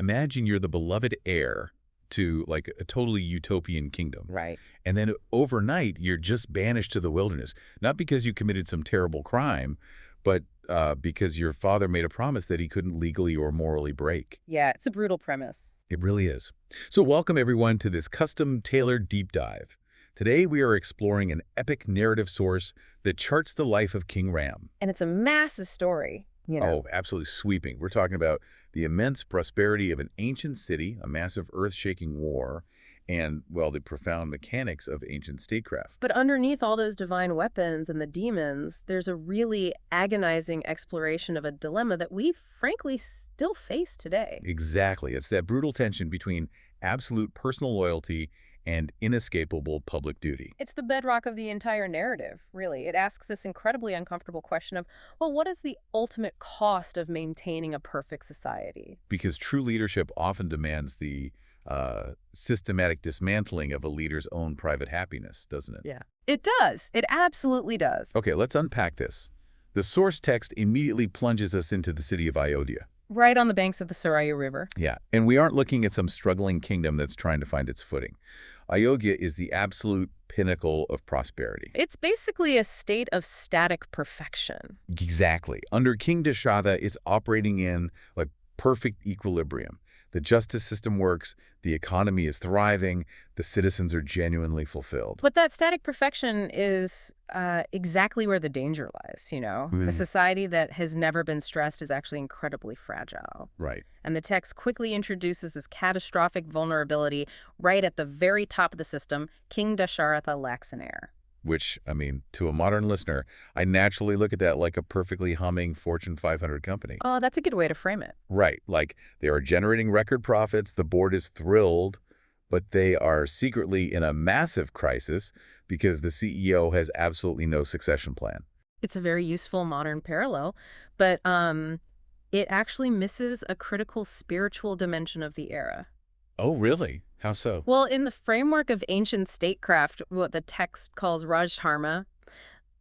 Imagine you're the beloved heir to like a totally utopian kingdom. Right. And then overnight, you're just banished to the wilderness. Not because you committed some terrible crime, but because your father made a promise that he couldn't legally or morally break. Yeah, it's a brutal premise. It really is. So welcome everyone to this custom-tailored deep dive. Today we are exploring an epic narrative source that charts the life of King Ram. And it's a massive story, Oh, absolutely sweeping. We're talking about the immense prosperity of an ancient city, a massive earth-shaking war, and, well, the profound mechanics of ancient statecraft. But underneath all those divine weapons and the demons, there's a really agonizing exploration of a dilemma that we frankly still face today. Exactly. It's that brutal tension between absolute personal loyalty and inescapable public duty. It's the bedrock of the entire narrative, really. It asks this incredibly uncomfortable question of, well, what is the ultimate cost of maintaining a perfect society? Because true leadership often demands the systematic dismantling of a leader's own private happiness, doesn't it? Yeah. It does. It absolutely does. Okay, let's unpack this. The source text immediately plunges us into the city of Ayodhya. Right on the banks of the Saraya River. Yeah, and we aren't looking at some struggling kingdom that's trying to find its footing. Ayodhya is the absolute pinnacle of prosperity. It's basically a state of static perfection. Exactly. Under King Dashatha, it's operating in like perfect equilibrium. The justice system works, the economy is thriving, the citizens are genuinely fulfilled. But that static perfection is exactly where the danger lies, A society that has never been stressed is actually incredibly fragile. Right. And the text quickly introduces this catastrophic vulnerability right at the very top of the system. King Dasharatha lacks an heir. Which, I mean, to a modern listener, I naturally look at that like a perfectly humming Fortune 500 company. Oh, that's a good way to frame it. Right. Like they are generating record profits, the board is thrilled, but they are secretly in a massive crisis because the CEO has absolutely no succession plan. It's a very useful modern parallel, but it actually misses a critical spiritual dimension of the era. Oh, really? How so? Well, in the framework of ancient statecraft, what the text calls Rajdharma,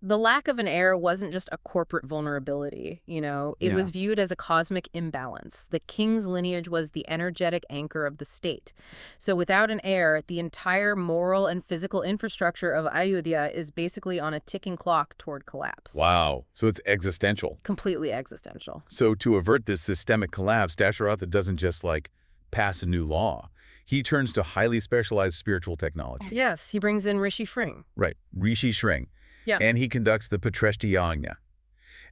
the lack of an heir wasn't just a corporate vulnerability, It was viewed as a cosmic imbalance. The king's lineage was the energetic anchor of the state. So without an heir, the entire moral and physical infrastructure of Ayodhya is basically on a ticking clock toward collapse. Wow. So it's existential. Completely existential. So to avert this systemic collapse, Dasharatha doesn't just like pass a new law. He turns to highly specialized spiritual technology. Yes, he brings in Rishi Shring. Right, Rishi Shring. Yeah. And he conducts the Patreshti Yajna.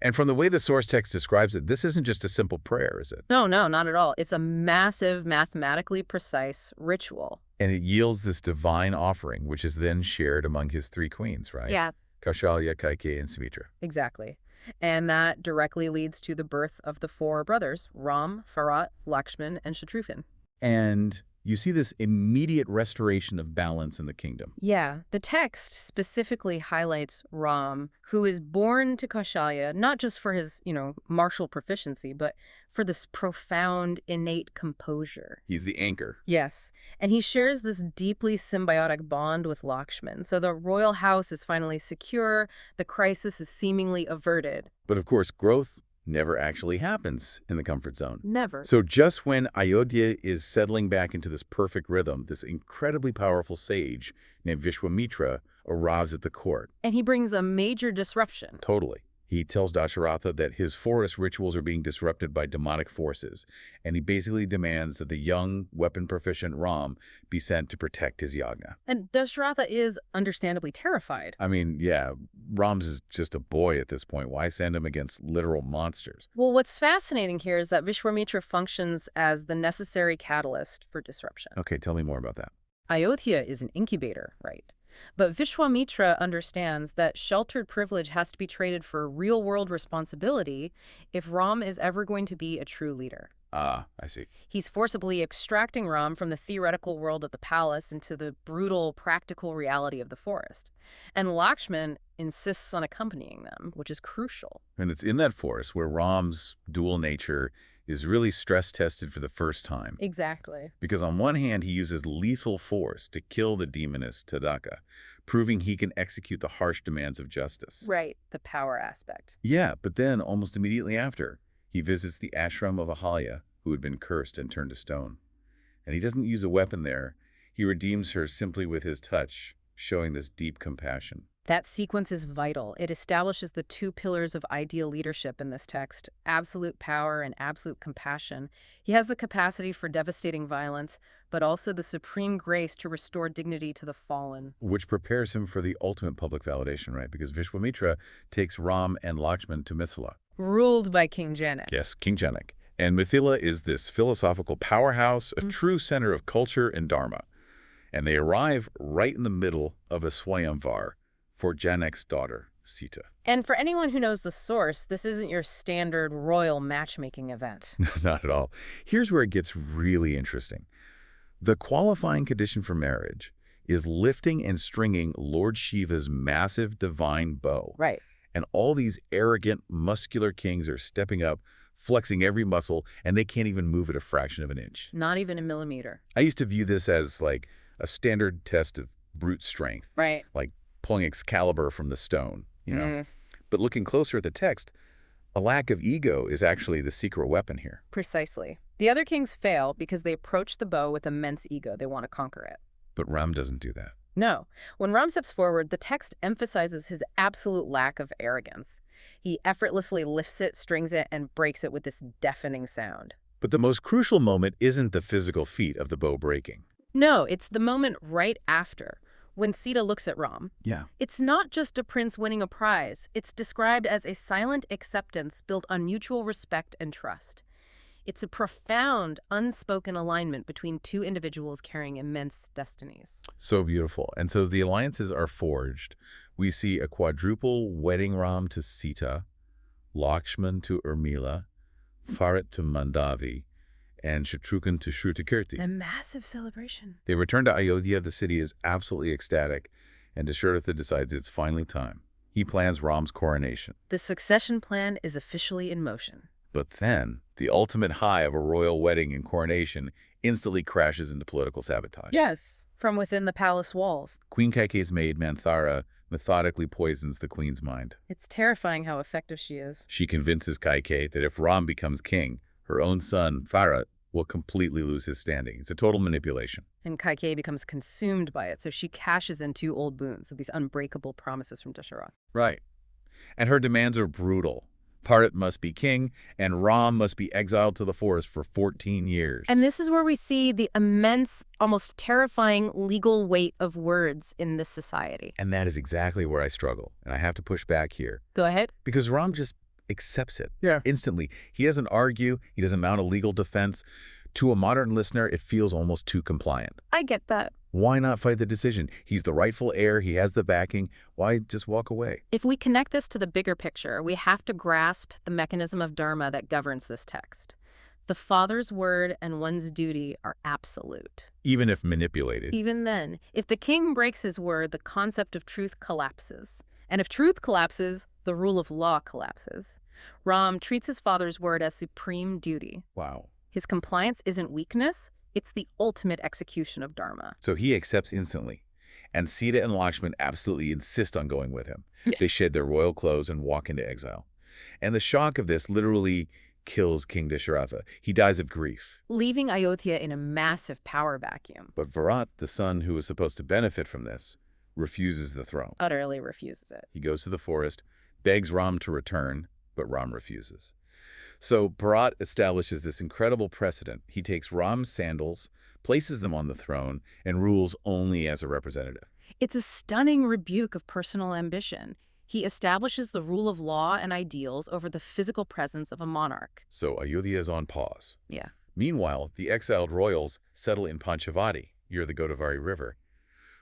And from the way the source text describes it, this isn't just a simple prayer, is it? No, not at all. It's a massive, mathematically precise ritual. And it yields this divine offering, which is then shared among his three queens, right? Yeah. Kaushalya, Kaikeyi, and Sumitra. Exactly. And that directly leads to the birth of the four brothers, Ram, Bharat, Lakshman, and Shatrughan. And you see this immediate restoration of balance in the kingdom. Yeah, the text specifically highlights Ram, who is born to Kaushalya, not just for his, martial proficiency, but for this profound, innate composure. He's the anchor. Yes, and he shares this deeply symbiotic bond with Lakshman. So the royal house is finally secure, the crisis is seemingly averted. But of course, growth never actually happens in the comfort zone. Never. So just when Ayodhya is settling back into this perfect rhythm, this incredibly powerful sage named Vishwamitra arrives at the court. And he brings a major disruption. Totally. He tells Dasharatha that his forest rituals are being disrupted by demonic forces, and he basically demands that the young, weapon-proficient Ram be sent to protect his yagna. And Dasharatha is understandably terrified. I mean, yeah, Ram's is just a boy at this point. Why send him against literal monsters? Well, what's fascinating here is that Vishwamitra functions as the necessary catalyst for disruption. Okay, tell me more about that. Ayodhya is an incubator, right? But Vishwamitra understands that sheltered privilege has to be traded for real-world responsibility if Ram is ever going to be a true leader. Ah, I see. He's forcibly extracting Ram from the theoretical world of the palace into the brutal, practical reality of the forest. And Lakshman insists on accompanying them, which is crucial. And it's in that forest where Ram's dual nature is really stress-tested for the first time. Exactly. Because on one hand, he uses lethal force to kill the demoness Tadaka, proving he can execute the harsh demands of justice. Right, the power aspect. Yeah, but then almost immediately after, he visits the ashram of Ahalya, who had been cursed and turned to stone. And he doesn't use a weapon there. He redeems her simply with his touch, showing this deep compassion. That sequence is vital. It establishes the two pillars of ideal leadership in this text, absolute power and absolute compassion. He has the capacity for devastating violence, but also the supreme grace to restore dignity to the fallen. Which prepares him for the ultimate public validation, right? Because Vishwamitra takes Ram and Lakshman to Mithila. Ruled by King Janak. Yes, King Janak. And Mithila is this philosophical powerhouse, a true center of culture and dharma. And they arrive right in the middle of a Swayamvar for Janak's daughter, Sita. And for anyone who knows the source, this isn't your standard royal matchmaking event. Not at all. Here's where it gets really interesting. The qualifying condition for marriage is lifting and stringing Lord Shiva's massive divine bow. Right. And all these arrogant, muscular kings are stepping up, flexing every muscle, and they can't even move it a fraction of an inch. Not even a millimeter. I used to view this as like a standard test of brute strength. Right. Like pulling Excalibur from the stone, you know. But looking closer at the text, a lack of ego is actually the secret weapon here. Precisely. The other kings fail because they approach the bow with immense ego. They want to conquer it. But Ram doesn't do that. No. When Ram steps forward, the text emphasizes his absolute lack of arrogance. He effortlessly lifts it, strings it, and breaks it with this deafening sound. But the most crucial moment isn't the physical feat of the bow breaking. No, it's the moment right after, when Sita looks at Ram. Yeah. It's not just a prince winning a prize. It's described as a silent acceptance built on mutual respect and trust. It's a profound, unspoken alignment between two individuals carrying immense destinies. So beautiful. And so the alliances are forged. We see a quadruple wedding Ram to Sita, Lakshman to Urmila, Bharat to Mandavi, and Shatrughan to Shrutakirti. A massive celebration. They return to Ayodhya. The city is absolutely ecstatic, and Dasharatha decides it's finally time. He plans Ram's coronation. The succession plan is officially in motion. But then, the ultimate high of a royal wedding and coronation instantly crashes into political sabotage. Yes, from within the palace walls. Queen Kaike's maid, Manthara, methodically poisons the queen's mind. It's terrifying how effective she is. She convinces Kaike that if Ram becomes king, her own son, Bharat, will completely lose his standing. It's a total manipulation. And Kaike becomes consumed by it, so she cashes in two old boons, these unbreakable promises from Dasharatha. Right. And her demands are brutal. Bharat must be king, and Ram must be exiled to the forest for 14 years. And this is where we see the immense, almost terrifying legal weight of words in this society. And that is exactly where I struggle, and I have to push back here. Go ahead. Because Ram just accepts it. Yeah. Instantly. He doesn't argue. He doesn't mount a legal defense. To a modern listener, it feels almost too compliant. I get that. Why not fight the decision? He's the rightful heir. He has the backing. Why just walk away? If we connect this to the bigger picture, we have to grasp the mechanism of dharma that governs this text. The father's word and one's duty are absolute. Even if manipulated. Even then, if the king breaks his word, the concept of truth collapses. And if truth collapses, the rule of law collapses. Ram treats his father's word as supreme duty. Wow. His compliance isn't weakness, it's the ultimate execution of dharma. So he accepts instantly. And Sita and Lakshman absolutely insist on going with him. Yeah. They shed their royal clothes and walk into exile. And the shock of this literally kills King Dasharatha. He dies of grief. Leaving Ayodhya in a massive power vacuum. But Bharat, the son who was supposed to benefit from this, refuses the throne. Utterly refuses it. He goes to the forest, begs Ram to return, but Ram refuses. So Bharat establishes this incredible precedent. He takes Ram's sandals, places them on the throne, and rules only as a representative. It's a stunning rebuke of personal ambition. He establishes the rule of law and ideals over the physical presence of a monarch. So Ayodhya is on pause. Yeah. Meanwhile, the exiled royals settle in Panchavati, near the Godavari River.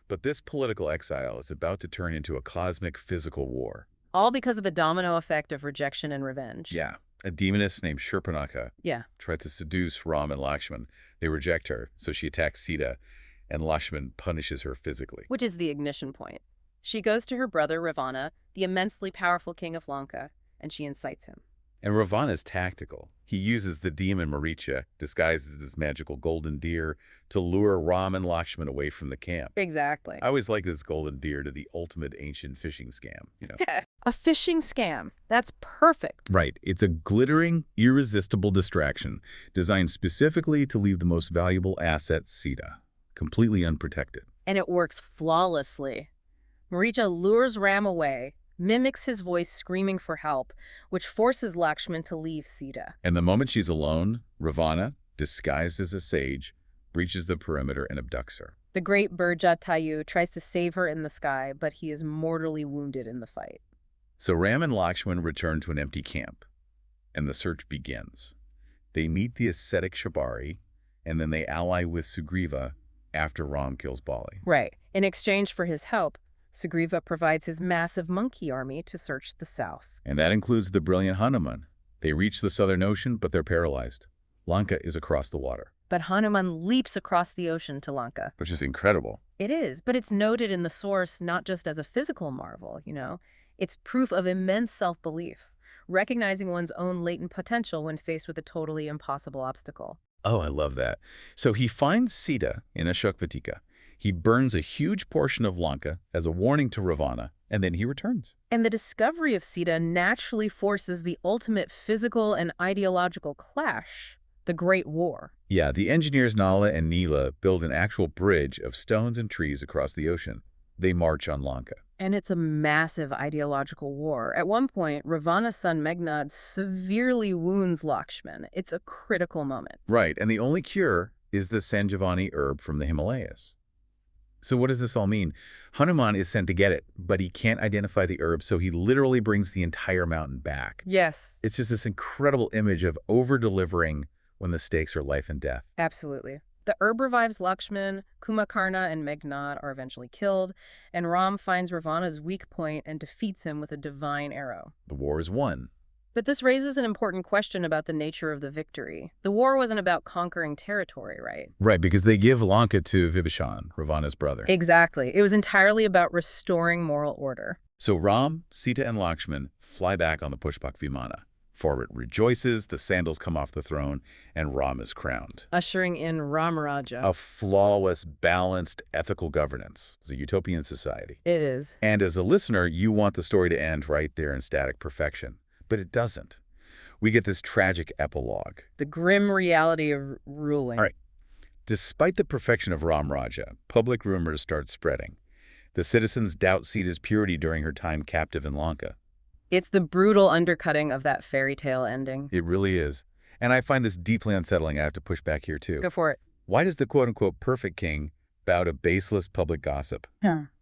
But this political exile is about to turn into a cosmic physical war. All because of the domino effect of rejection and revenge. Yeah. A demoness named Shurpanakha tried to seduce Ram and Lakshman. They reject her, so she attacks Sita, and Lakshman punishes her physically. Which is the ignition point. She goes to her brother Ravana, the immensely powerful king of Lanka, and she incites him. And Ravana's tactical. He uses the demon Maricya, disguised as this magical golden deer, to lure Ram and Lakshman away from the camp. Exactly. I always like this golden deer to the ultimate ancient fishing scam. A fishing scam. That's perfect. Right. It's a glittering, irresistible distraction designed specifically to leave the most valuable asset, Sita, completely unprotected. And it works flawlessly. Maricya lures Ram away, mimics his voice screaming for help, which forces Lakshman to leave Sita. And the moment she's alone, Ravana, disguised as a sage, breaches the perimeter and abducts her. The great bird Jatayu tries to save her in the sky, but he is mortally wounded in the fight. So Ram and Lakshman return to an empty camp, and the search begins. They meet the ascetic Shabari, and then they ally with Sugriva after Ram kills Bali. Right. In exchange for his help, Sugriva provides his massive monkey army to search the south. And that includes the brilliant Hanuman. They reach the southern ocean, but they're paralyzed. Lanka is across the water. But Hanuman leaps across the ocean to Lanka. Which is incredible. It is, but it's noted in the source not just as a physical marvel, It's proof of immense self-belief, recognizing one's own latent potential when faced with a totally impossible obstacle. Oh, I love that. So he finds Sita in Ashokvatika. He burns a huge portion of Lanka as a warning to Ravana, and then he returns. And the discovery of Sita naturally forces the ultimate physical and ideological clash, the Great War. Yeah, the engineers Nala and Neela build an actual bridge of stones and trees across the ocean. They march on Lanka. And it's a massive ideological war. At one point, Ravana's son Meghnad severely wounds Lakshman. It's a critical moment. Right, and the only cure is the Sanjivani herb from the Himalayas. So what does this all mean? Hanuman is sent to get it, but he can't identify the herb, so he literally brings the entire mountain back. Yes. It's just this incredible image of over-delivering when the stakes are life and death. Absolutely. The herb revives Lakshman, Kumbhakarna and Meghnad are eventually killed, and Ram finds Ravana's weak point and defeats him with a divine arrow. The war is won. But this raises an important question about the nature of the victory. The war wasn't about conquering territory, right? Right, because they give Lanka to Vibhishan, Ravana's brother. Exactly. It was entirely about restoring moral order. So Ram, Sita, and Lakshman fly back on the Pushpak Vimana. Forward rejoices, the sandals come off the throne, and Ram is crowned. Ushering in Ramrajya. A flawless, balanced, ethical governance. It's a utopian society. It is. And as a listener, you want the story to end right there in static perfection. But it doesn't. We get this tragic epilogue. The grim reality of ruling. All right. Despite the perfection of Ramrajya, public rumors start spreading. The citizens doubt Sita's purity during her time captive in Lanka. It's the brutal undercutting of that fairy tale ending. It really is. And I find this deeply unsettling. I have to push back here, too. Go for it. Why does the quote-unquote perfect king bow to baseless public gossip?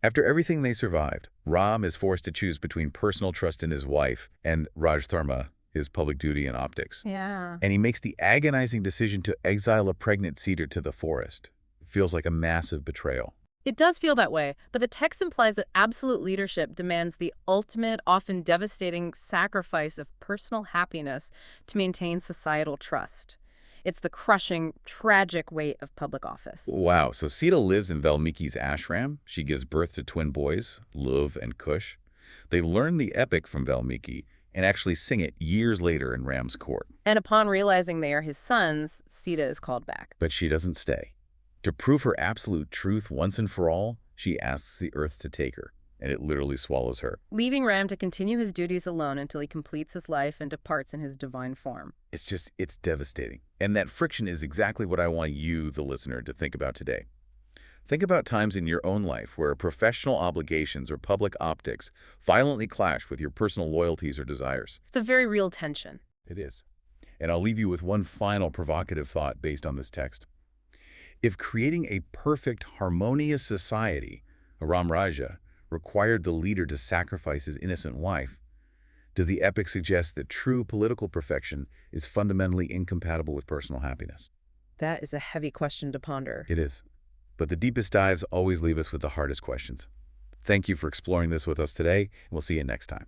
After everything they survived, Ram is forced to choose between personal trust in his wife and Rajdharma, his public duty and optics. Yeah. And he makes the agonizing decision to exile a pregnant Sita to the forest. It feels like a massive betrayal. It does feel that way, but the text implies that absolute leadership demands the ultimate, often devastating sacrifice of personal happiness to maintain societal trust. It's the crushing, tragic weight of public office. Wow, so Sita lives in Valmiki's ashram. She gives birth to twin boys, Luv and Kush. They learn the epic from Valmiki and actually sing it years later in Ram's court. And upon realizing they are his sons, Sita is called back. But she doesn't stay. To prove her absolute truth once and for all, she asks the earth to take her, and it literally swallows her. Leaving Ram to continue his duties alone until he completes his life and departs in his divine form. It's devastating. And that friction is exactly what I want you, the listener, to think about today. Think about times in your own life where professional obligations or public optics violently clash with your personal loyalties or desires. It's a very real tension. It is. And I'll leave you with one final provocative thought based on this text. If creating a perfect, harmonious society, a Ramrajya, required the leader to sacrifice his innocent wife, does the epic suggest that true political perfection is fundamentally incompatible with personal happiness? That is a heavy question to ponder. It is. But the deepest dives always leave us with the hardest questions. Thank you for exploring this with us today, and we'll see you next time.